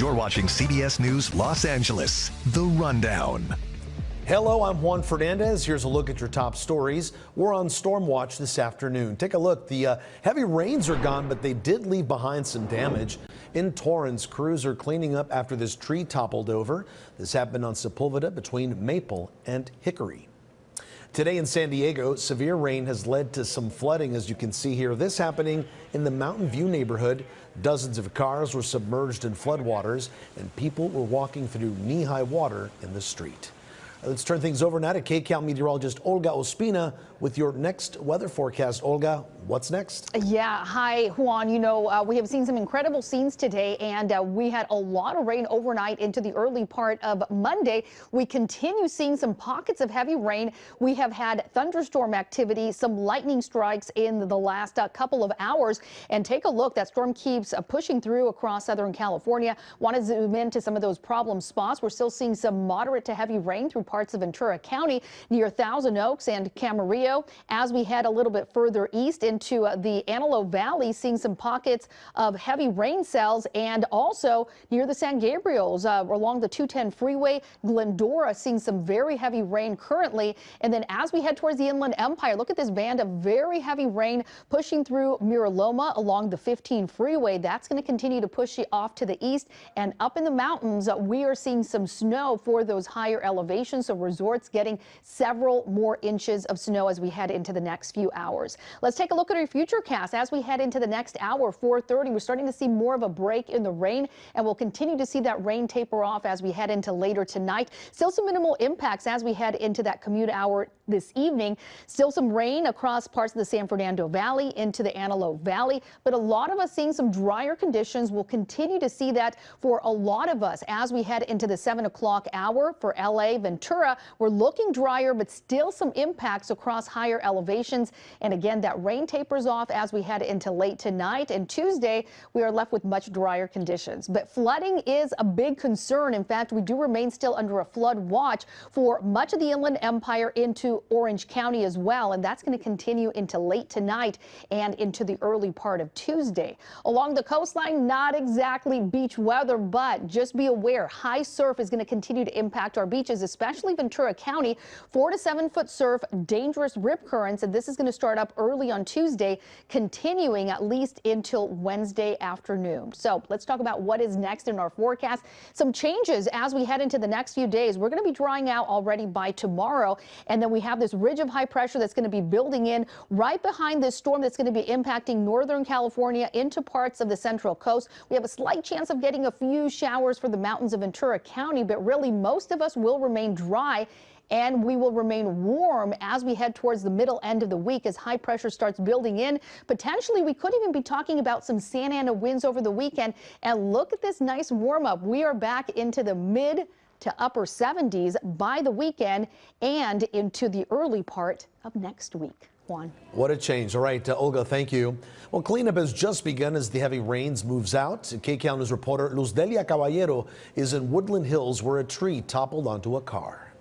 You're watching CBS News Los Angeles, The Rundown. Hello, I'm Juan Fernandez. Here's a look at your top stories. We're on storm watch this afternoon. Take a look. The heavy rains are gone, but they did leave behind some damage. In Torrance, crews are cleaning up after this tree toppled over. This happened on Sepulveda between Maple and Hickory. Today in San Diego, severe rain has led to some flooding, as you can see here. This happening in the Mountain View neighborhood. Dozens of cars were submerged in floodwaters, and people were walking through knee-high water in the street. Let's turn things over now to KCAL meteorologist Olga Ospina with your next weather forecast. Olga, what's next? Yeah, hi, Juan. You know, we have seen some incredible scenes today, and we had a lot of rain overnight into the early part of Monday. We continue seeing some pockets of heavy rain. We have had thunderstorm activity, some lightning strikes in the last couple of hours. And take a look, that storm keeps pushing through across Southern California. Want to zoom into some of those problem spots. We're still seeing some moderate to heavy rain through parts of Ventura County near Thousand Oaks and Camarillo. As we head a little bit further east into the Antelope Valley, seeing some pockets of heavy rain cells, and also near the San Gabriels along the 210 freeway. Glendora seeing some very heavy rain currently. And then as we head towards the Inland Empire, look at this band of very heavy rain pushing through Mira Loma along the 15 freeway. That's going to continue to push you off to the east, and up in the mountains we are seeing some snow for those higher elevations. So resorts getting several more inches of snow as we head into the next few hours. Let's take a look at our futurecast. As we head into the next hour, 4:30, we're starting to see more of a break in the rain, and we'll continue to see that rain taper off as we head into later tonight. Still some minimal impacts as we head into that commute hour this evening. Still some rain across parts of the San Fernando Valley into the Antelope Valley, but a lot of us seeing some drier conditions. We'll continue to see that for a lot of us as we head into the 7 o'clock hour for LA, Ventura. We're looking drier, but still some impacts across higher elevations. And again, that rain tapers off as we head into late tonight. And Tuesday, we are left with much drier conditions. But flooding is a big concern. In fact, we do remain still under a flood watch for much of the Inland Empire into Orange County as well. And that's going to continue into late tonight and into the early part of Tuesday. Along the coastline, not exactly beach weather, but just be aware, high surf is going to continue to impact our beaches, especially Ventura County. 4 to 7 foot surf, dangerous rip currents, and this is going to start up early on Tuesday, continuing at least until Wednesday afternoon. So let's talk about what is next in our forecast. Some changes as we head into the next few days. We're going to be drying out already by tomorrow, and then we have this ridge of high pressure that's going to be building in right behind this storm that's going to be impacting Northern California into parts of the Central Coast. We have a slight chance of getting a few showers for the mountains of Ventura County, but really most of us will remain dry, and we will remain warm as we head towards the middle end of the week as high pressure starts building in. Potentially, we could even be talking about some Santa Ana winds over the weekend. And look at this nice warm up. We are back into the mid to upper 70s by the weekend and into the early part of next week. Juan. What a change. All right, Olga, thank you. Well, cleanup has just begun as the heavy rains moves out. KCAL News reporter Luz Delia Caballero is in Woodland Hills where a tree toppled onto a car.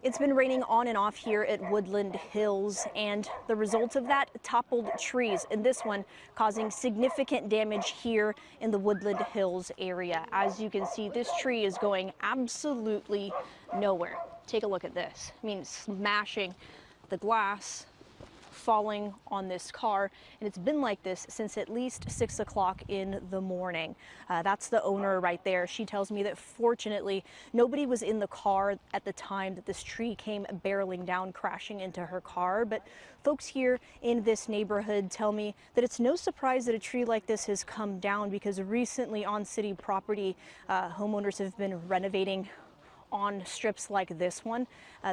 It's been raining on and off here at Woodland Hills, and the result of that, toppled trees, and this one causing significant damage here in the Woodland Hills area. As you can see, this tree is going absolutely nowhere. Take a look at this. I mean, smashing the glass, falling on this car, and it's been like this since at least 6 o'clock in the morning. That's the owner right there. She tells me that fortunately nobody was in the car at the time that this tree came barreling down, crashing into her car. But folks here in this neighborhood tell me that it's no surprise that a tree like this has come down, because recently on city property, homeowners have been renovating on strips like this one.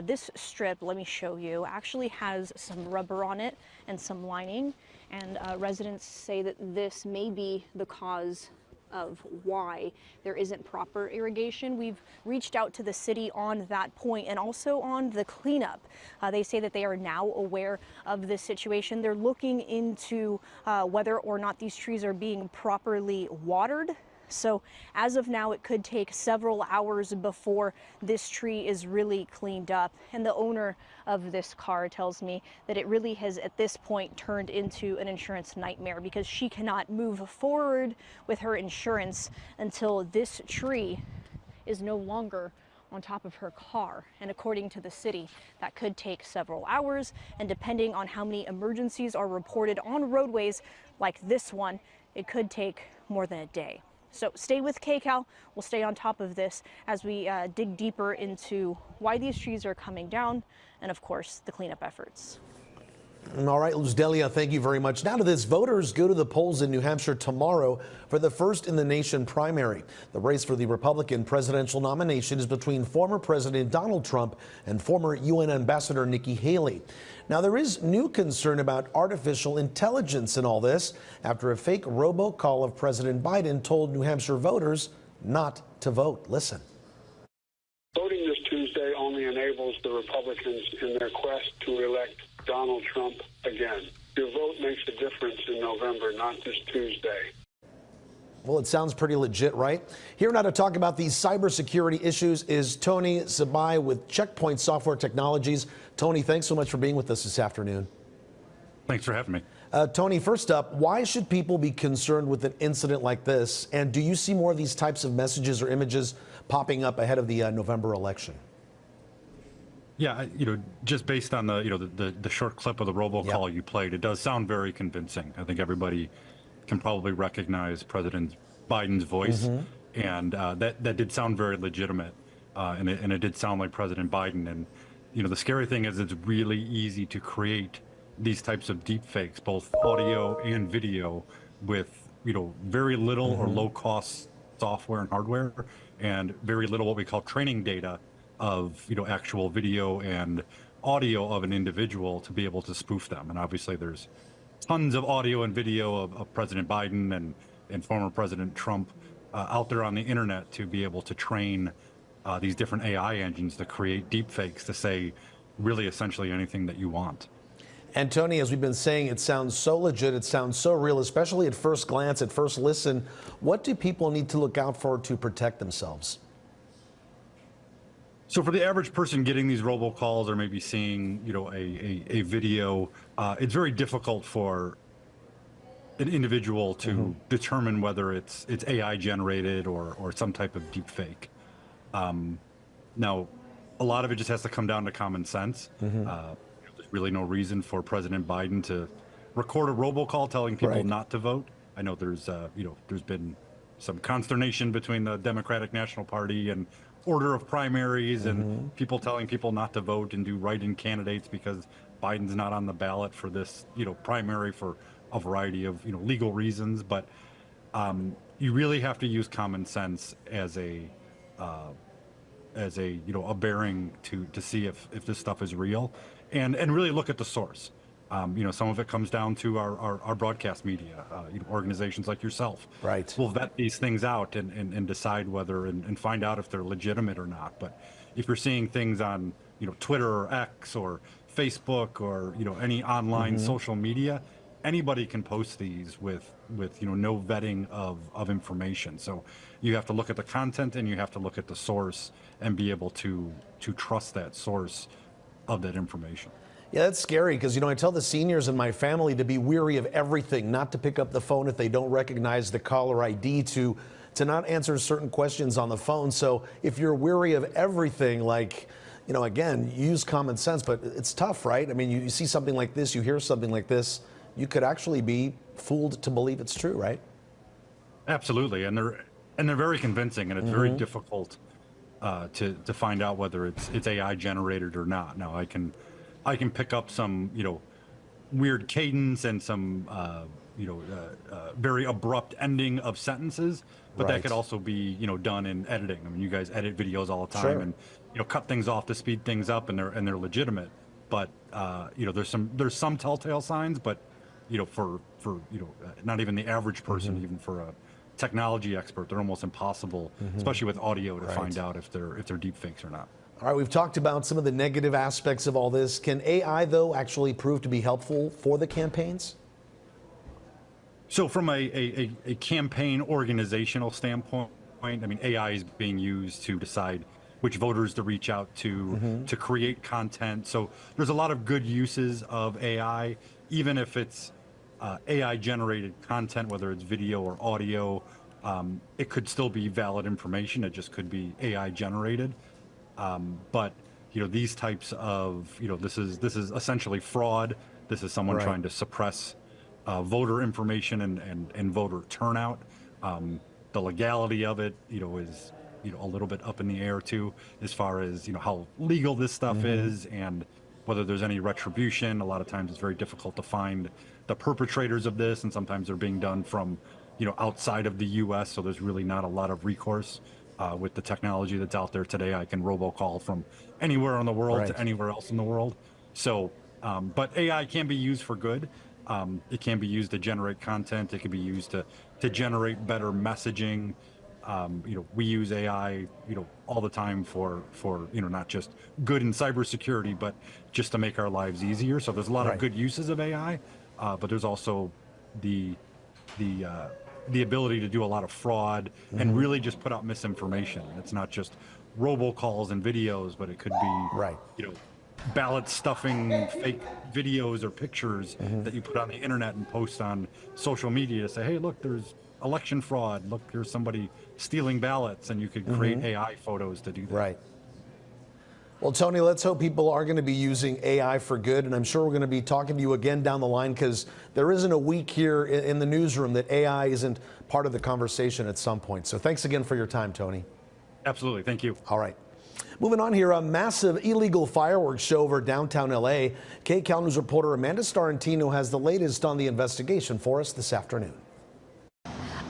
This strip, let me show you, actually has some rubber on it and some lining, and residents say that this may be the cause of why there isn't proper irrigation. We've reached out to the city on that point and also on the cleanup. They say that they are now aware of this situation. They're looking into whether or not these trees are being properly watered. So as of now, it could take several hours before this tree is really cleaned up. And the owner of this car tells me that it really has at this point turned into an insurance nightmare because she cannot move forward with her insurance until this tree is no longer on top of her car. And according to the city, that could take several hours. And depending on how many emergencies are reported on roadways like this one, it could take more than a day. So stay with KCAL. We'll stay on top of this as we dig deeper into why these trees are coming down and, of course, the cleanup efforts. All right, Luz Delia, thank you very much. Now to this, voters go to the polls in New Hampshire tomorrow for the first in the nation primary. The race for the Republican presidential nomination is between former President Donald Trump and former UN Ambassador Nikki Haley. Now, there is new concern about artificial intelligence in all this after a fake robocall of President Biden told New Hampshire voters not to vote. Listen. Voting this Tuesday only enables the Republicans in their quest to elect Donald Trump again. Your vote makes a difference in November, not this Tuesday. Well, it sounds pretty legit, right? Here now to talk about these cybersecurity issues is Tony Zabai with Checkpoint Software Technologies. Tony, thanks so much for being with us this afternoon. Thanks for having me. Tony, first up, why should people be concerned with an incident like this? And do you see more of these types of messages or images popping up ahead of the November election? Yeah, just based on the short clip of the robocall you played, it does sound very convincing. I think everybody can probably recognize President Biden's voice, and that did sound very legitimate, and it did sound like President Biden. And the scary thing is it's really easy to create these types of deep fakes, both audio and video, with very little or low cost software and hardware, and very little what we call training data of actual video and audio of an individual to be able to spoof them. And obviously there's tons of audio and video of President Biden and former President Trump out there on the internet to be able to train these different AI engines to create deep fakes to say really essentially anything that you want. And Tony, as we've been saying, it sounds so legit, it sounds so real, especially at first glance, at first listen. What do people need to look out for to protect themselves? So for the average person getting these robocalls or maybe seeing, a video, it's very difficult for an individual to determine whether it's AI generated or some type of deep fake. Now, a lot of it just has to come down to common sense. There's really no reason for President Biden to record a robocall telling people not to vote. I know there's been some consternation between the Democratic National Party and order of primaries and people telling people not to vote and do write-in candidates because Biden's not on the ballot for this, primary for a variety of, legal reasons. But you really have to use common sense as a bearing to see if this stuff is real and really look at the source. Some of it comes down to our broadcast media, organizations like yourself. Will vet these things out and decide whether and find out if they're legitimate or not. But if you're seeing things on Twitter or X or Facebook or any online social media, anybody can post these with no vetting of information. So you have to look at the content and you have to look at the source and be able to trust that source of that information. Yeah, that's scary because, I tell the seniors in my family to be weary of everything, not to pick up the phone if they don't recognize the caller ID, to not answer certain questions on the phone. So if you're weary of everything, again, use common sense, but it's tough, right? I mean, you see something like this, you hear something like this, you could actually be fooled to believe it's true, right? Absolutely, and they're very convincing, and it's very difficult to find out whether it's AI generated or not. Now, I can pick up some, weird cadence and some, very abrupt ending of sentences, but that could also be, done in editing. I mean, you guys edit videos all the time and, cut things off to speed things up, and they're legitimate. But, there's some telltale signs, but, for not even the average person, even for a technology expert, they're almost impossible, especially with audio, to find out if they're deep fakes or not. All right, we've talked about some of the negative aspects of all this. Can AI, though, actually prove to be helpful for the campaigns? So from a campaign organizational standpoint, I mean, AI is being used to decide which voters to reach out to create content. So there's a lot of good uses of AI, even if it's AI generated content, whether it's video or audio. It could still be valid information. It just could be AI generated. But these types of this is essentially fraud. This is someone trying to suppress voter information and voter turnout. The legality of it, is a little bit up in the air too, as far as how legal this stuff is and whether there's any retribution. A lot of times it's very difficult to find the perpetrators of this, and sometimes they're being done from outside of the U.S. So there's really not a lot of recourse with the technology that's out there today. I can robocall from anywhere in the world to anywhere else in the world. So, but AI can be used for good. It can be used to generate content. It can be used to generate better messaging. We use AI, all the time for not just good in cybersecurity, but just to make our lives easier. So there's a lot of good uses of AI, but there's also the ability to do a lot of fraud and really just put out misinformation. It's not just robocalls and videos, but it could be ballot stuffing, fake videos or pictures that you put on the internet and post on social media to say, hey, look, there's election fraud. Look, there's somebody stealing ballots, and you could create AI photos to do that. Right. Well, Tony, let's hope people are going to be using AI for good, and I'm sure we're going to be talking to you again down the line, because there isn't a week here in the newsroom that AI isn't part of the conversation at some point. So thanks again for your time, Tony. Absolutely. Thank you. All right. Moving on here, a massive illegal fireworks show over downtown L.A. KCAL News reporter Amanda Starantino has the latest on the investigation for us this afternoon.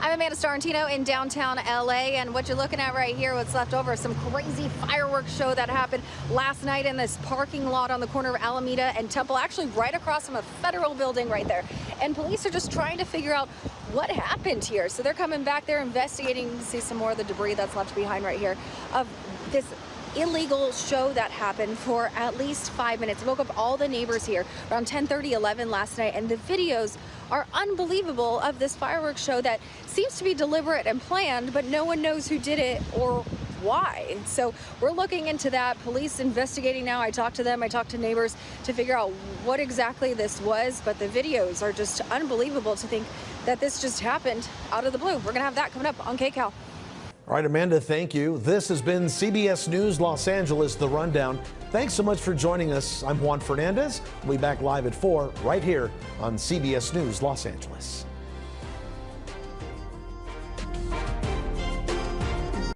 I'm Amanda Starantino in downtown LA, and what you're looking at right here, what's left over, some crazy fireworks show that happened last night in this parking lot on the corner of Alameda and Temple, actually right across from a federal building right there. And police are just trying to figure out what happened here. So they're coming back, they're investigating. You can see some more of the debris that's left behind right here of this illegal show that happened for at least 5 minutes. It woke up all the neighbors here around 10:30, 11 last night, and the videos are unbelievable of this fireworks show that seems to be deliberate and planned, but no one knows who did it or why. So we're looking into that. Police investigating now. I talked to them, I talked to neighbors to figure out what exactly this was, but the videos are just unbelievable to think that this just happened out of the blue. We're gonna have that coming up on KCAL. All right, Amanda, thank you. This has been CBS News Los Angeles, The Rundown. Thanks so much for joining us. I'm Juan Fernandez. We'll be back live at 4 right here on CBS News Los Angeles.